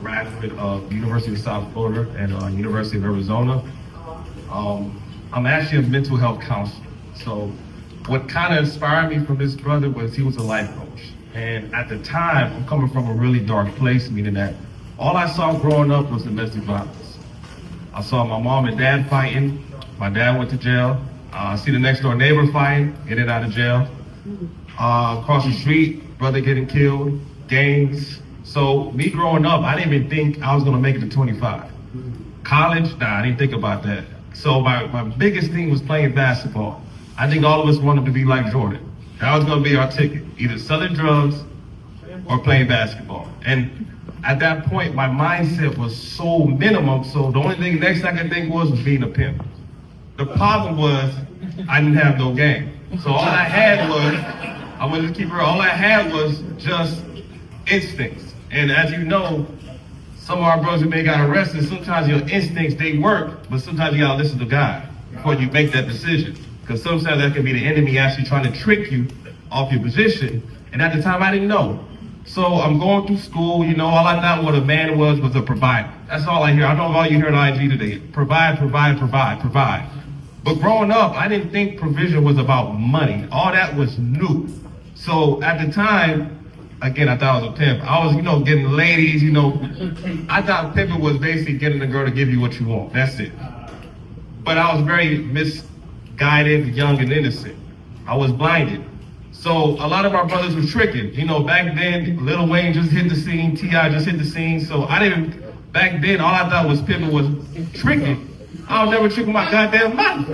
Graduate of University of South Florida and University of Arizona. I'm actually a mental health counselor. So what kind of inspired me from this brother was he was a life coach. And at the time, I'm coming from a really dark place, meaning that all I saw growing up was domestic violence. I saw my mom and dad fighting. My dad went to jail. I see the next door neighbor fighting, getting out of jail. Across the street, brother getting killed, gangs. So me growing up, I didn't even think I was gonna make it to 25. College, nah, I didn't think about that. So my biggest thing was playing basketball. I think all of us wanted to be like Jordan. That was gonna be our ticket, either selling drugs or playing basketball. And at that point, my mindset was so minimum, so the only thing next I could think was being a pimp. The problem was, I didn't have no game. So all I had was just instincts. And as you know, some of our brothers who may got arrested, sometimes your instincts, they work, but sometimes you gotta listen to God before you make that decision. Because sometimes that can be the enemy actually trying to trick you off your position. And at the time, I didn't know. So I'm going through school, you know, all I thought what a man was a provider. That's all I hear. I know all you hear on IG today. Provide, provide, provide, provide. But growing up, I didn't think provision was about money. All that was new. So at the time, again, I thought I was a pimp. I was, getting ladies, I thought pimping was basically getting a girl to give you what you want. That's it. But I was very misguided, young and innocent. I was blinded. So a lot of our brothers were tricking. Back then, Lil Wayne just hit the scene, T.I. just hit the scene. So back then, all I thought was pimping was tricking. I was never tricking my goddamn mouth.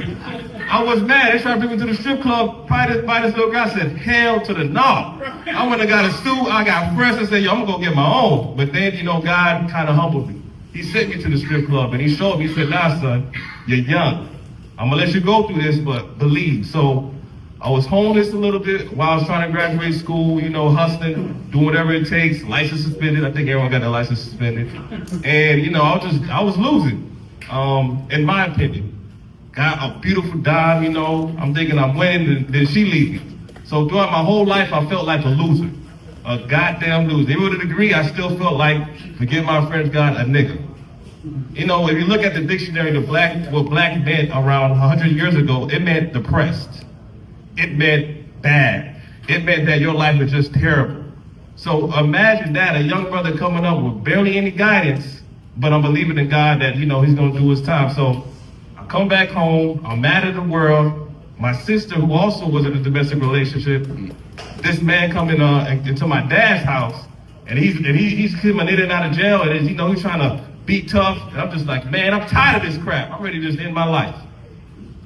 I was mad. They tried to bring me to the strip club. By this little guy said, hell to the no. I went and got a suit. I got fresh and said, yo, I'm going to go get my own. But then, God kind of humbled me. He sent me to the strip club and he showed me, he said, nah, son, you're young. I'm going to let you go through this, but believe. So I was homeless a little bit while I was trying to graduate school, hustling, doing whatever it takes. License suspended. I think everyone got their license suspended. And, I was losing. In my opinion, got a beautiful dime, I'm thinking I'm winning, and then she leaves me. So throughout my whole life, I felt like a loser, a goddamn loser. Even with a degree, I still felt like, forget my friends, God, a nigga. If you look at the dictionary, what black meant around 100 years ago, it meant depressed. It meant bad. It meant that your life was just terrible. So imagine that, a young brother coming up with barely any guidance, but I'm believing in God that, he's gonna do his time. So I come back home, I'm mad at the world. My sister, who also was in a domestic relationship, this man coming into my dad's house, and he's coming in and out of jail, and he's trying to be tough. And I'm just like, man, I'm tired of this crap. I'm ready to just end my life.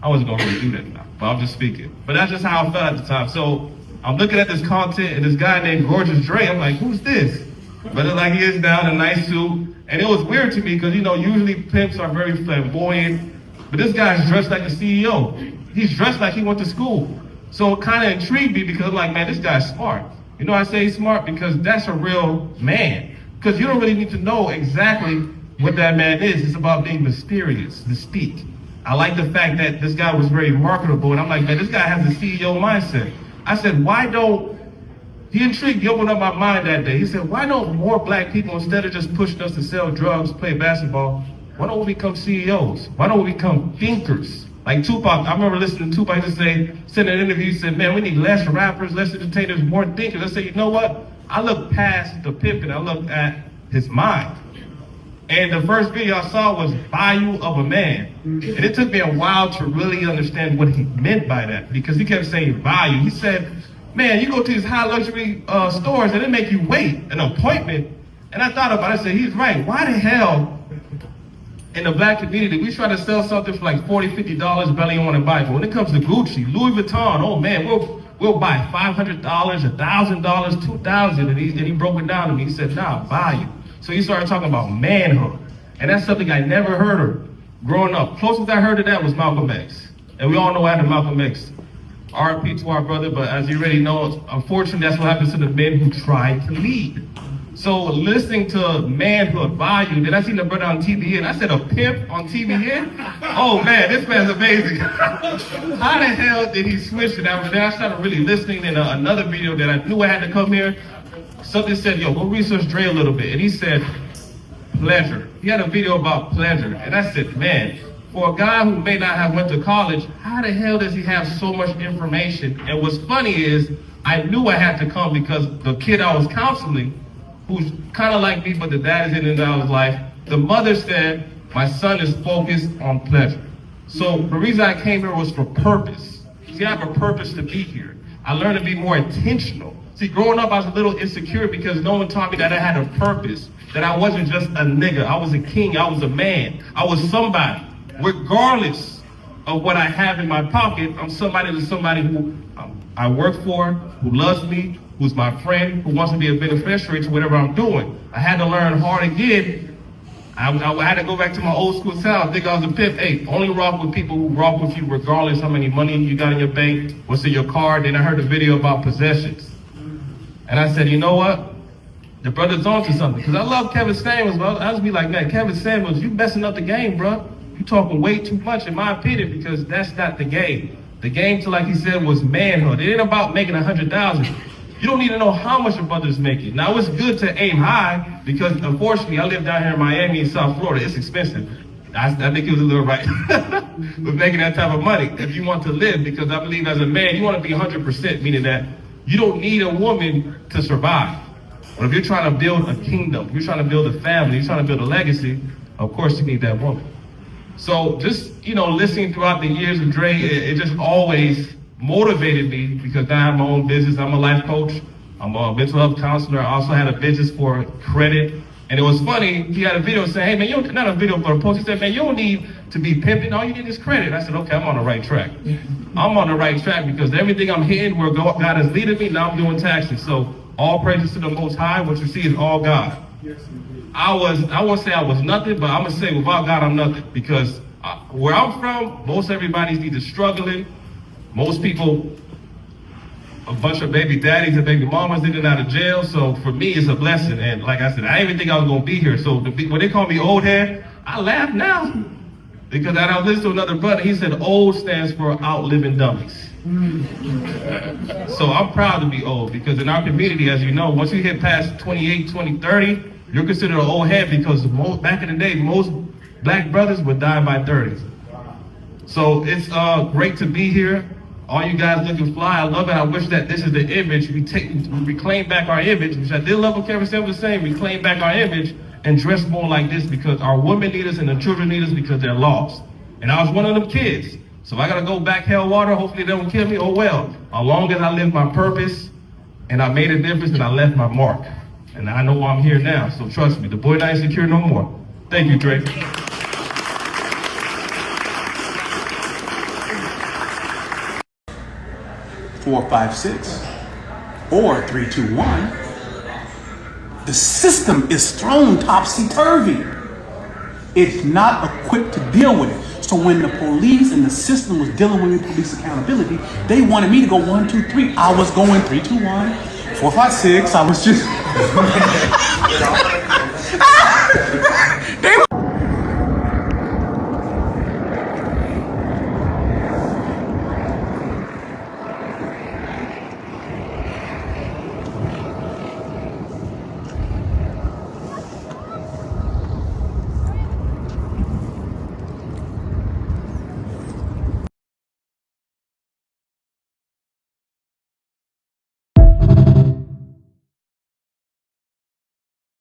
I wasn't gonna really do that now, but I'm just speaking. But that's just how I felt at the time. So I'm looking at this content, and this guy named Gorgeous Dre, I'm like, who's this? But it's like he is down in a nice suit. And it was weird to me because, usually pimps are very flamboyant, but this guy's dressed like a CEO. He's dressed like he went to school. So it kind of intrigued me because I'm like, man, this guy's smart. I say he's smart because that's a real man. Because you don't really need to know exactly what that man is. It's about being mysterious, mystique. I like the fact that this guy was very marketable, and I'm like, man, this guy has a CEO mindset. I said, he intrigued, he opened up my mind that day. He said, why don't more black people, instead of just pushing us to sell drugs, play basketball, why don't we become CEOs? Why don't we become thinkers? Like Tupac, I remember listening to Tupac just say, in an interview, he said, man, we need less rappers, less entertainers, more thinkers. I said, you know what? I looked past the pimping, I looked at his mind. And the first video I saw was Value of a Man. And it took me a while to really understand what he meant by that, because he kept saying value. He said, man, you go to these high luxury stores and they make you wait an appointment. And I thought about it, I said, he's right. Why the hell in the black community, we try to sell something for like $40, $50, barely want to buy it. But when it comes to Gucci, Louis Vuitton, oh man, we'll buy $500, $1,000, $2,000. And he broke it down to me. He said, nah, value. So he started talking about manhood. And that's something I never heard of growing up. Closest I heard of that was Malcolm X. And we all know after Malcolm X, RIP to our brother, but as you already know, unfortunately, that's what happens to the men who try to lead. So listening to manhood, value, then I seen the brother on TVN. I said, a pimp on TVN? Oh man, this man's amazing. How the hell did he switch to that? Then I started really listening in another video that I knew I had to come here. Something said, yo, go research Dre a little bit. And he said, pleasure. He had a video about pleasure. And I said, man, for a guy who may not have went to college, how the hell does he have so much information? And what's funny is, I knew I had to come because the kid I was counseling, who's kind of like me, but the dad is in and out of his life, the mother said, my son is focused on pleasure. So the reason I came here was for purpose. See, I have a purpose to be here. I learned to be more intentional. See, growing up, I was a little insecure because no one taught me that I had a purpose, that I wasn't just a nigga. I was a king, I was a man, I was somebody. Regardless of what I have in my pocket, I'm somebody who I work for, who loves me, who's my friend, who wants to be a beneficiary to whatever I'm doing. I had to learn hard again. I had to go back to my old school style. I think I was a pimp. Hey, only rock with people who rock with you regardless how many money you got in your bank, what's in your car. Then I heard a video about possessions. And I said, you know what? The brother's onto something. Because I love Kevin Samuels, bro. I just be like, man, Kevin Samuels, you messing up the game, bro. You talking way too much, in my opinion, because that's not the game. The game, like he said, was manhood. It ain't about making 100,000. You don't need to know how much your brother's making. Now, it's good to aim high because, unfortunately, I live down here in Miami and South Florida. It's expensive. I think it was a little right with making that type of money if you want to live, because I believe as a man, you want to be 100%, meaning that you don't need a woman to survive. But if you're trying to build a kingdom, if you're trying to build a family, you're trying to build a legacy, of course you need that woman. So just, listening throughout the years of Dre, it just always motivated me because now I have my own business. I'm a life coach. I'm a mental health counselor. I also had a business for credit. And it was funny, he had a video saying, hey man, you don't, not a video, but a post. He said, man, you don't need to be pimping. All you need is credit. I said, okay, I'm on the right track. I'm on the right track because everything I'm hitting where God is leading me, now I'm doing taxes. So all praises to the Most High. What you see is all God. I won't say I was nothing, but I'm going to say without God, I'm nothing. Because where I'm from, most everybody's either struggling. Most people, a bunch of baby daddies and baby mamas in and out of jail. So for me, it's a blessing. And like I said, I didn't even think I was going to be here. So when they call me old head, I laugh now. Because I listened to another brother. He said old stands for outliving dummies. So I'm proud to be old because in our community, as you know, once you hit past 28, 20, 30, you're considered an old head because back in the day, most black brothers would die by 30s. So it's great to be here. All you guys looking fly. I love it. I wish that this is the image. We reclaim back our image, which I did love what Kevin said was saying. Reclaim back our image and dress more like this because our women need us and the children need us because they're lost. And I was one of them kids. So if I got to go back hell water, hopefully they don't kill me. Oh well. As long as I live my purpose and I made a difference and I left my mark. And I know why I'm here now. So trust me, the boy not insecure no more. Thank you, Drake. 4, 5, 6, or 3, 2, 1, the system is thrown topsy-turvy. It's not equipped to deal with it. So when the police and the system was dealing with police accountability, they wanted me to go 1, 2, 3. I was going 3, 2, 1, 4, 5, 6. I was just